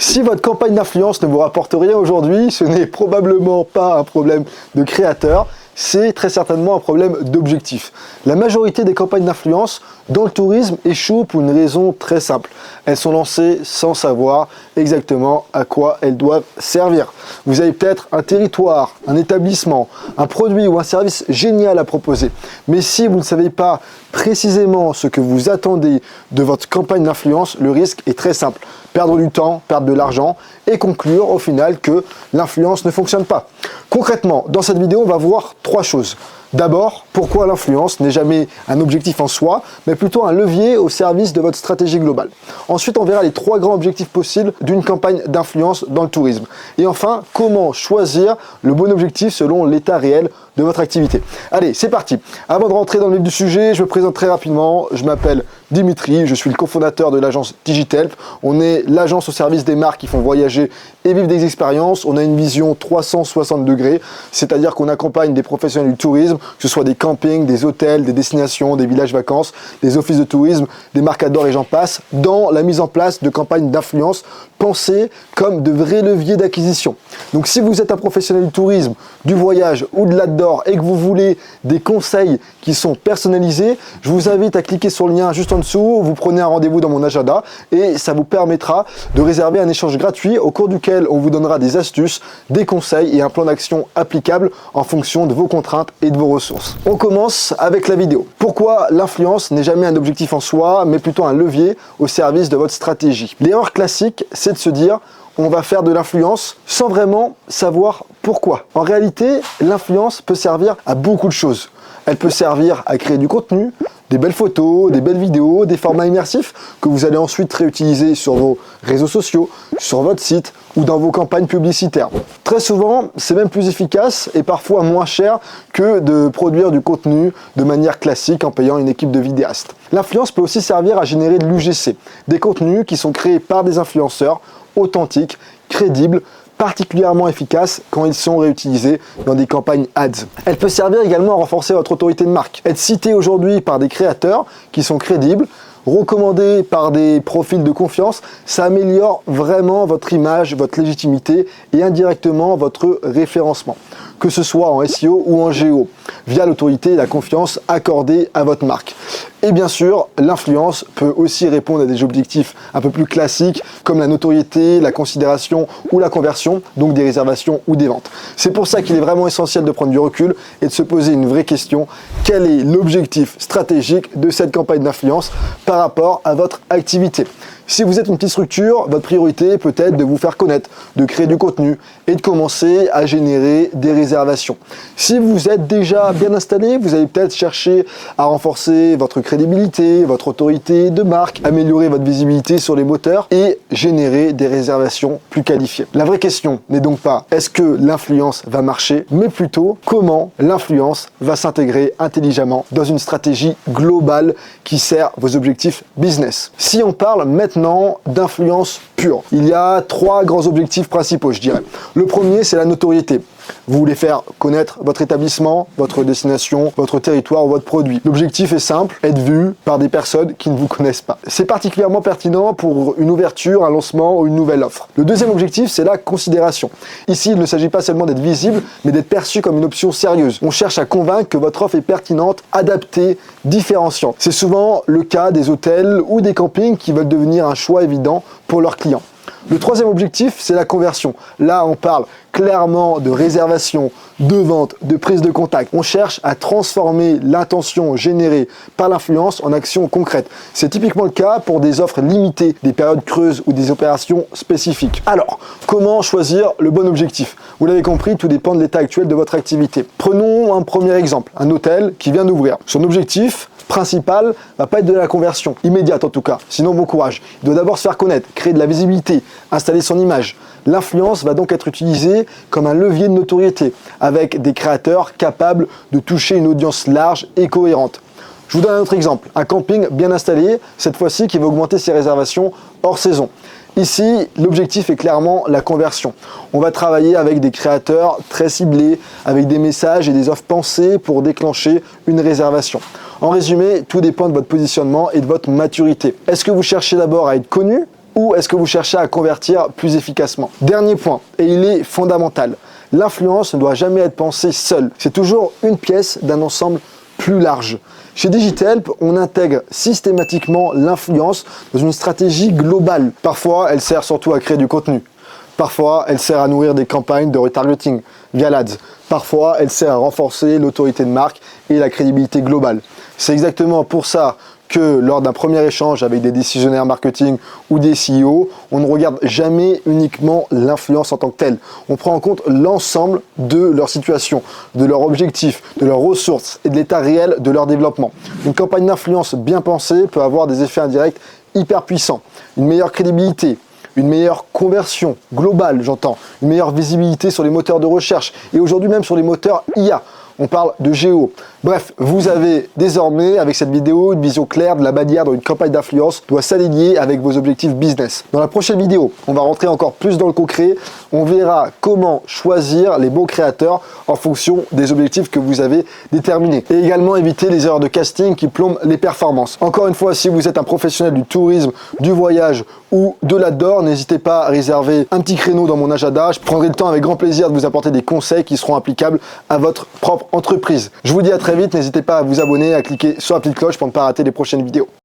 Si votre campagne d'influence ne vous rapporte rien aujourd'hui, ce n'est probablement pas un problème de créateur, c'est très certainement un problème d'objectif. La majorité des campagnes d'influence dans le tourisme échouent pour une raison très simple. Elles sont lancées sans savoir exactement à quoi elles doivent servir. Vous avez peut-être un territoire, un établissement, un produit ou un service génial à proposer. Mais si vous ne savez pas précisément ce que vous attendez de votre campagne d'influence, le risque est très simple. Perdre du temps, perdre de l'argent et conclure au final que l'influence ne fonctionne pas. Concrètement, dans cette vidéo, on va voir 3 choses. D'abord, pourquoi l'influence n'est jamais un objectif en soi, mais plutôt un levier au service de votre stratégie globale. Ensuite, on verra les 3 grands objectifs possibles d'une campagne d'influence dans le tourisme. Et enfin, comment choisir le bon objectif selon l'état réel de votre activité. Allez, c'est parti. Avant de rentrer dans le vif du sujet, je me présente très rapidement. Je m'appelle Dimitri, je suis le cofondateur de l'agence Digitalp. On est l'agence au service des marques qui font voyager et vivre des expériences. On a une vision 360 degrés, c'est-à-dire qu'on accompagne des professionnels du tourisme, que ce soit des campings, des hôtels, des destinations, des villages vacances, des offices de tourisme, des marcadors et j'en passe, dans la mise en place de campagnes d'influence pensées comme de vrais leviers d'acquisition. Donc si vous êtes un professionnel du tourisme, du voyage ou de l'outdoor et que vous voulez des conseils qui sont personnalisés, je vous invite à cliquer sur le lien juste en dessous, vous prenez un rendez-vous dans mon agenda et ça vous permettra de réserver un échange gratuit au cours duquel on vous donnera des astuces, des conseils et un plan d'action applicable en fonction de vos contraintes et de vos ressources. On commence avec la vidéo. Pourquoi l'influence n'est jamais un objectif en soi, mais plutôt un levier au service de votre stratégie? L'erreur classique, c'est de se dire on va faire de l'influence sans vraiment savoir pourquoi. En réalité, l'influence peut servir à beaucoup de choses. Elle peut servir à créer du contenu, des belles photos, des belles vidéos, des formats immersifs que vous allez ensuite réutiliser sur vos réseaux sociaux, sur votre site ou dans vos campagnes publicitaires. Très souvent, c'est même plus efficace et parfois moins cher que de produire du contenu de manière classique en payant une équipe de vidéastes. L'influence peut aussi servir à générer de l'UGC, des contenus qui sont créés par des influenceurs authentiques, crédibles, particulièrement efficaces quand ils sont réutilisés dans des campagnes ads. Elle peut servir également à renforcer votre autorité de marque. Être cité aujourd'hui par des créateurs qui sont crédibles, recommandé par des profils de confiance, ça améliore vraiment votre image, votre légitimité et indirectement votre référencement, que ce soit en SEO ou en GEO, via l'autorité et la confiance accordée à votre marque. Et bien sûr, l'influence peut aussi répondre à des objectifs un peu plus classiques comme la notoriété, la considération ou la conversion, donc des réservations ou des ventes. C'est pour ça qu'il est vraiment essentiel de prendre du recul et de se poser une vraie question. Quel est l'objectif stratégique de cette campagne d'influence par rapport à votre activité? Si vous êtes une petite structure, votre priorité peut être de vous faire connaître, de créer du contenu et de commencer à générer des réservations. Si vous êtes déjà bien installé, vous allez peut-être chercher à renforcer votre crédibilité, votre autorité de marque, améliorer votre visibilité sur les moteurs et générer des réservations plus qualifiées. La vraie question n'est donc pas est-ce que l'influence va marcher, mais plutôt comment l'influence va s'intégrer intelligemment dans une stratégie globale qui sert vos objectifs business. Si on parle maintenant d'influence pure, il y a 3 grands objectifs principaux, je dirais. Le premier, c'est la notoriété. Vous voulez faire connaître votre établissement, votre destination, votre territoire ou votre produit. L'objectif est simple, être vu par des personnes qui ne vous connaissent pas. C'est particulièrement pertinent pour une ouverture, un lancement ou une nouvelle offre. Le deuxième objectif, c'est la considération. Ici, il ne s'agit pas seulement d'être visible, mais d'être perçu comme une option sérieuse. On cherche à convaincre que votre offre est pertinente, adaptée, différenciante. C'est souvent le cas des hôtels ou des campings qui veulent devenir un choix évident pour leurs clients. Le troisième objectif, c'est la conversion. Là, on parle clairement de réservation, de vente, de prise de contact. On cherche à transformer l'intention générée par l'influence en action concrète. C'est typiquement le cas pour des offres limitées, des périodes creuses ou des opérations spécifiques. Alors, comment choisir le bon objectif? Vous l'avez compris, tout dépend de l'état actuel de votre activité. Prenons un premier exemple, un hôtel qui vient d'ouvrir. Son objectif principal va pas être de la conversion, immédiate en tout cas, sinon bon courage. Il doit d'abord se faire connaître, créer de la visibilité, installer son image. L'influence va donc être utilisée comme un levier de notoriété, avec des créateurs capables de toucher une audience large et cohérente. Je vous donne un autre exemple, un camping bien installé, cette fois-ci qui va augmenter ses réservations hors saison. Ici, l'objectif est clairement la conversion. On va travailler avec des créateurs très ciblés, avec des messages et des offres pensées pour déclencher une réservation. En résumé, tout dépend de votre positionnement et de votre maturité. Est-ce que vous cherchez d'abord à être connu, ou est-ce que vous cherchez à convertir plus efficacement? Dernier point, et il est fondamental, l'influence ne doit jamais être pensée seule. C'est toujours une pièce d'un ensemble plus large. Chez Digitalp, on intègre systématiquement l'influence dans une stratégie globale. Parfois, elle sert surtout à créer du contenu. Parfois, elle sert à nourrir des campagnes de retargeting via l'ADS. Parfois, elle sert à renforcer l'autorité de marque et la crédibilité globale. C'est exactement pour ça que lors d'un premier échange avec des décisionnaires marketing ou des CEO, on ne regarde jamais uniquement l'influence en tant que telle. On prend en compte l'ensemble de leur situation, de leurs objectifs, de leurs ressources et de l'état réel de leur développement. Une campagne d'influence bien pensée peut avoir des effets indirects hyper puissants, une meilleure crédibilité, une meilleure conversion globale, j'entends, une meilleure visibilité sur les moteurs de recherche et aujourd'hui même sur les moteurs IA. On parle de géo. Bref, vous avez désormais, avec cette vidéo, une vision claire de la manière dont une campagne d'influence doit s'aligner avec vos objectifs business. Dans la prochaine vidéo, on va rentrer encore plus dans le concret. On verra comment choisir les bons créateurs en fonction des objectifs que vous avez déterminés. Et également éviter les erreurs de casting qui plombent les performances. Encore une fois, si vous êtes un professionnel du tourisme, du voyage ou de l'outdoor, n'hésitez pas à réserver un petit créneau dans mon agenda. Je prendrai le temps avec grand plaisir de vous apporter des conseils qui seront applicables à votre propre entreprise. Je vous dis à très vite, n'hésitez pas à vous abonner, à cliquer sur la petite cloche pour ne pas rater les prochaines vidéos.